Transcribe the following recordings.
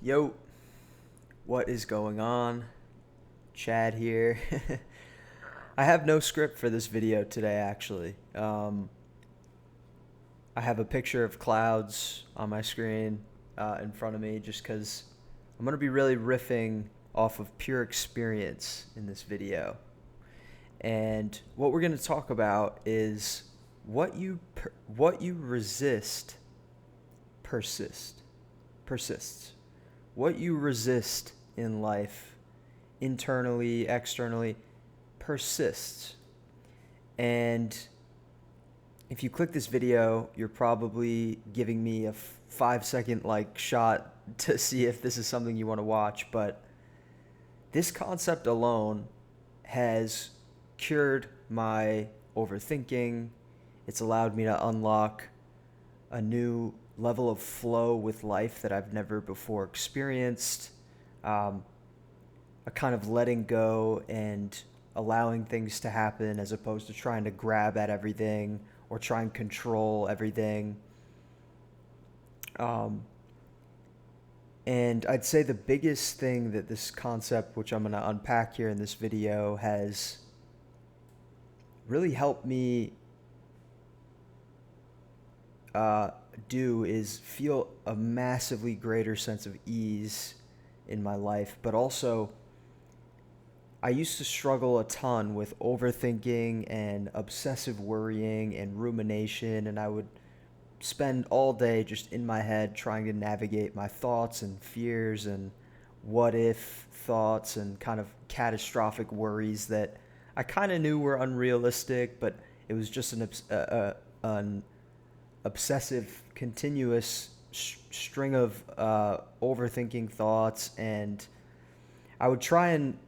Yo, what is going on? Chad here. I have no script for this video today, actually. I have a picture of clouds on my screen in front of me just because I'm going to be really riffing off of pure experience in this video. And what we're going to talk about is what you resist persists. What you resist in life, internally, externally, persists. And if you click this video, you're probably giving me a 5 second shot to see if this is something you want to watch. But this concept alone has cured my overthinking. It's allowed me to unlock a new level of flow with life that I've never before experienced. A kind of letting go and allowing things to happen as opposed to trying to grab at everything or try and control everything. Um, and I'd say the biggest thing that this concept, which I'm going to unpack here in this video, has really helped me uh, do is feel a massively greater sense of ease in my life. But also, I used to struggle a ton with overthinking and obsessive worrying and rumination, and I would spend all day just in my head trying to navigate my thoughts and fears and what if thoughts and kind of catastrophic worries that I kind of knew were unrealistic, but it was just an obsessive, continuous string of overthinking thoughts, and I would try and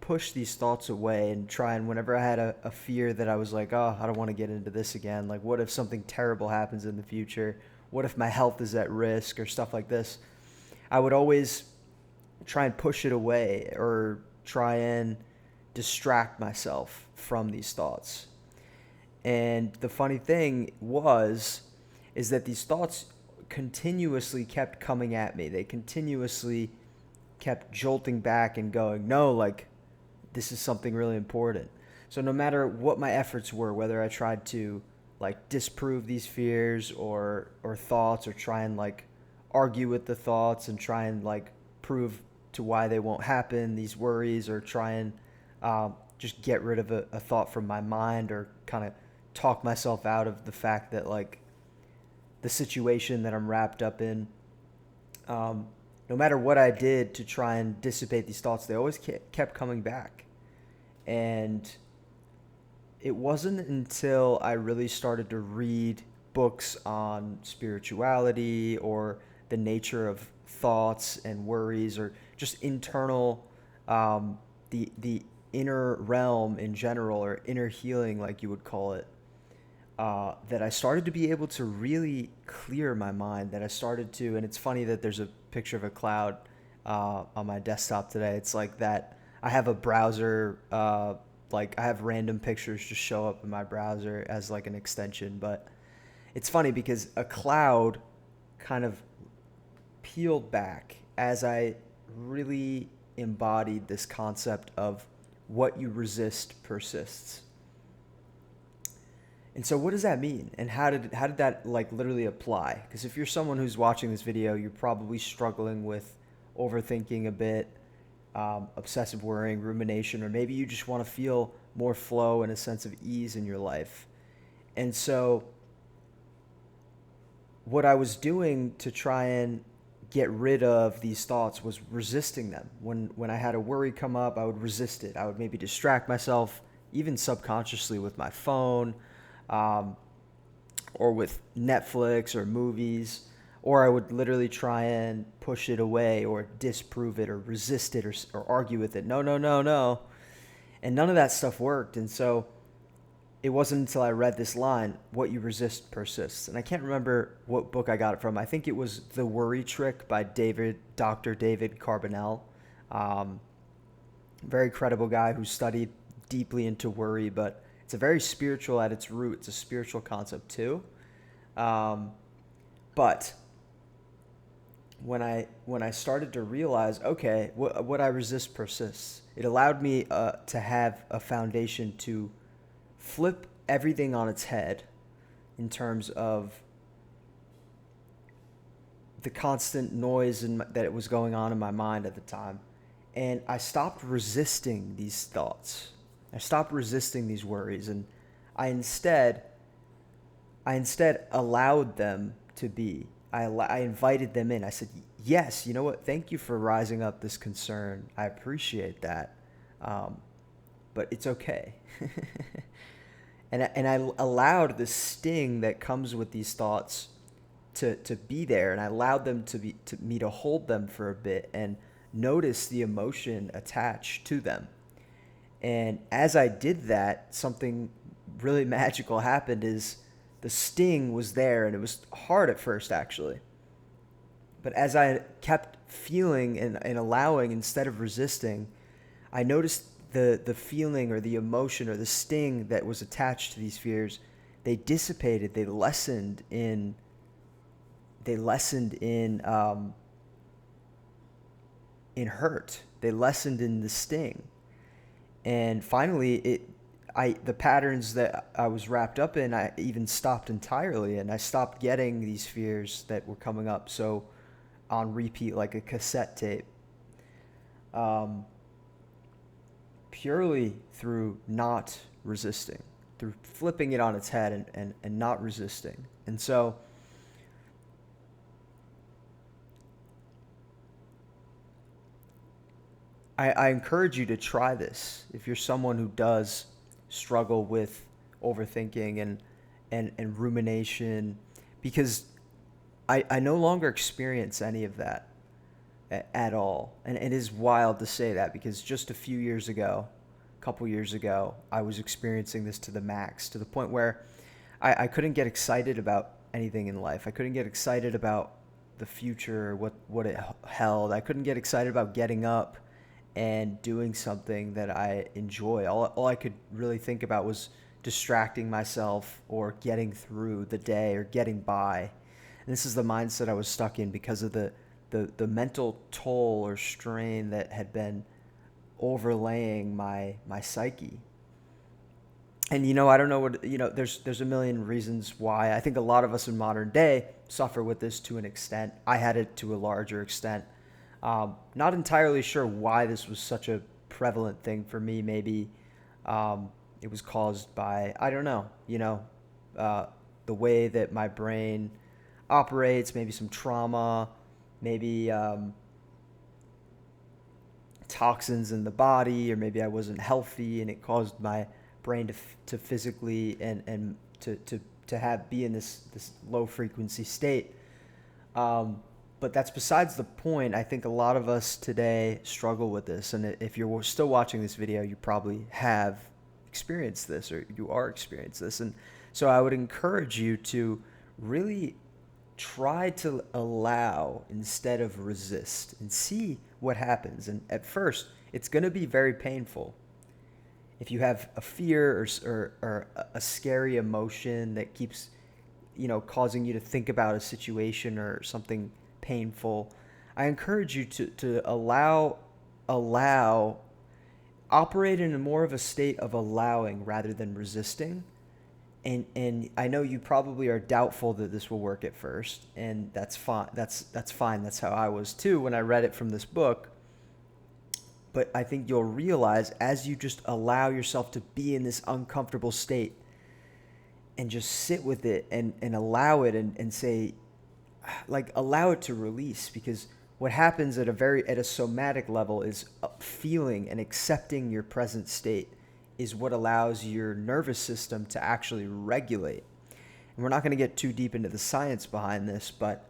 push these thoughts away and try and whenever I had a fear that I was like, oh, I don't want to get into this again. Like, what if something terrible happens in the future? What if my health is at risk or stuff like this? I would always try and push it away or try and distract myself from these thoughts. And the funny thing is that these thoughts continuously kept coming at me. They continuously kept jolting back and going, no, this is something really important. So no matter what my efforts were, whether I tried to disprove these fears or thoughts or try and argue with the thoughts and try and prove to why they won't happen, these worries, or try and just get rid of a thought from my mind or kind of talk myself out of the fact that the situation that I'm wrapped up in, no matter what I did to try and dissipate these thoughts, they always kept coming back. And it wasn't until I really started to read books on spirituality or the nature of thoughts and worries or just internal, the inner realm in general, or inner healing, like you would call it, that I started to be able to really clear my mind. That I started to, and it's funny that there's a picture of a cloud on my desktop today. It's like that. I have a browser, I have random pictures just show up in my browser as an extension. But it's funny because a cloud kind of peeled back as I really embodied this concept of what you resist persists. And so what does that mean? And how did that literally apply? Because if you're someone who's watching this video, you're probably struggling with overthinking a bit, obsessive worrying, rumination, or maybe you just want to feel more flow and a sense of ease in your life. And so what I was doing to try and get rid of these thoughts was resisting them. When I had a worry come up, I would resist it. I would maybe distract myself, even subconsciously, with my phone, um, or with Netflix or movies, or I would literally try and push it away or disprove it or resist it or argue with it. No, no, no, no. And none of that stuff worked. And so it wasn't until I read this line, what you resist persists. And I can't remember what book I got it from. I think it was The Worry Trick by Dr. David Carbonell. Very credible guy who studied deeply into worry, but it's a very spiritual at its root. It's a spiritual concept too. But when I started to realize, okay, what I resist persists. It allowed me to have a foundation to flip everything on its head in terms of the constant noise that was going on in my mind at the time. And I stopped resisting these thoughts. I stopped resisting these worries, and I instead I instead allowed them to be. I invited them in. I said, "Yes, you know what? Thank you for rising up this concern. I appreciate that, um, but it's okay." And I allowed the sting that comes with these thoughts to be there, and I allowed them to me to hold them for a bit and notice the emotion attached to them. And as I did that, something really magical happened. Is the sting was there, and it was hard at first actually. But as I kept feeling and allowing instead of resisting, I noticed the feeling or the emotion or the sting that was attached to these fears, they dissipated, they lessened in hurt. They lessened in the sting. And finally, the patterns that I was wrapped up in, I even stopped entirely, and I stopped getting these fears that were coming up so on repeat like a cassette tape, um, purely through not resisting, through flipping it on its head and not resisting. And so I encourage you to try this if you're someone who does struggle with overthinking and rumination, because I no longer experience any of that at all. And it is wild to say that, because just a few years ago, a couple years ago, I was experiencing this to the max, to the point where I couldn't get excited about anything in life. I couldn't get excited about the future, what it held. I couldn't get excited about getting up and doing something that I enjoy. All I could really think about was distracting myself or getting through the day or getting by. And this is the mindset I was stuck in because of the mental toll or strain that had been overlaying my psyche. And I don't know what, there's a million reasons why. I think a lot of us in modern day suffer with this to an extent. I had it to a larger extent. Not entirely sure why this was such a prevalent thing for me. Maybe it was caused by, I don't know, the way that my brain operates, maybe some trauma, maybe toxins in the body, or maybe I wasn't healthy and it caused my brain to physically and be in this low frequency state. But that's besides the point. I think a lot of us today struggle with this. And if you're still watching this video, you probably have experienced this, or you are experiencing this. And so I would encourage you to really try to allow instead of resist, and see what happens. And at first, it's going to be very painful. If you have a fear or a scary emotion that keeps, causing you to think about a situation or something painful, I encourage you to allow, operate in more of a state of allowing rather than resisting. And I know you probably are doubtful that this will work at first, and that's fine. That's fine. That's how I was too when I read it from this book. But I think you'll realize, as you just allow yourself to be in this uncomfortable state and just sit with it and allow it and say, like, allow it to release. Because what happens at a somatic level is feeling and accepting your present state is what allows your nervous system to actually regulate. And we're not going to get too deep into the science behind this, but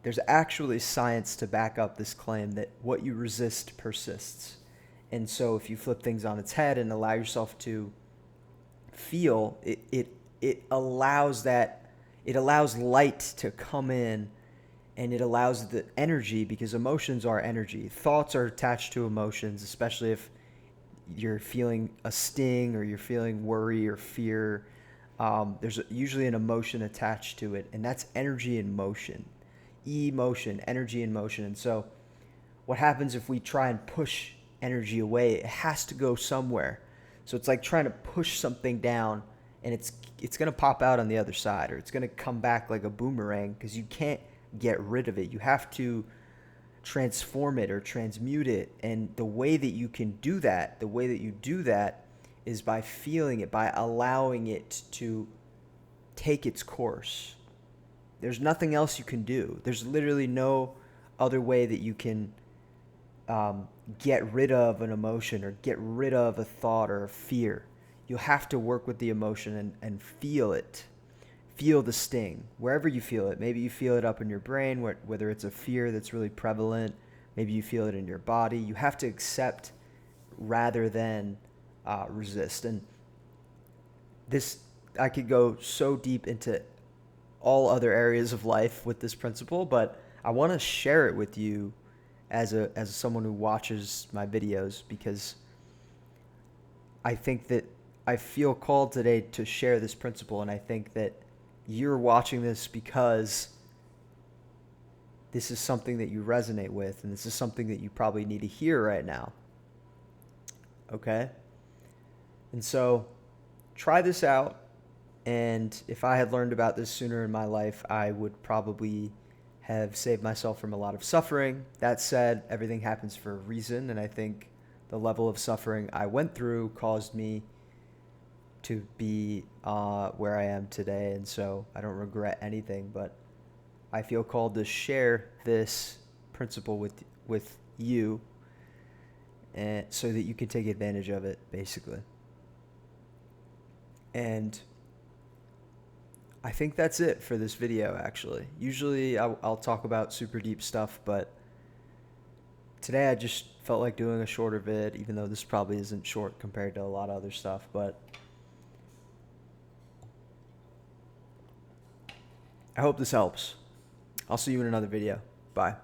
there's actually science to back up this claim that what you resist persists. And so if you flip things on its head and allow yourself to feel, it allows light to come in, and it allows the energy, because emotions are energy. Thoughts are attached to emotions, especially if you're feeling a sting or you're feeling worry or fear. There's usually an emotion attached to it, and that's energy in motion. emotion, energy in motion. And so what happens if we try and push energy away? It has to go somewhere. So it's like trying to push something down, and it's going to pop out on the other side, or it's going to come back like a boomerang, because you can't get rid of it. You have to transform it or transmute it. And the way that you can do that, the way that you do that is by feeling it, by allowing it to take its course. There's nothing else you can do. There's literally no other way that you can get rid of an emotion or get rid of a thought or a fear. You'll have to work with the emotion and feel it. Feel the sting wherever you feel it. Maybe you feel it up in your brain, whether it's a fear that's really prevalent. Maybe you feel it in your body. You have to accept rather than resist. And this, I could go so deep into all other areas of life with this principle, but I want to share it with you as someone who watches my videos, because I think that I feel called today to share this principle, and I think that you're watching this because this is something that you resonate with, and this is something that you probably need to hear right now. Okay? And so try this out, and if I had learned about this sooner in my life, I would probably have saved myself from a lot of suffering. That said, everything happens for a reason, and I think the level of suffering I went through caused me to be where I am today, and so I don't regret anything, but I feel called to share this principle with you, and so that you can take advantage of it, basically. And I think that's it for this video, actually. Usually I'll talk about super deep stuff, but today I just felt like doing a shorter vid, even though this probably isn't short compared to a lot of other stuff, but I hope this helps. I'll see you in another video. Bye.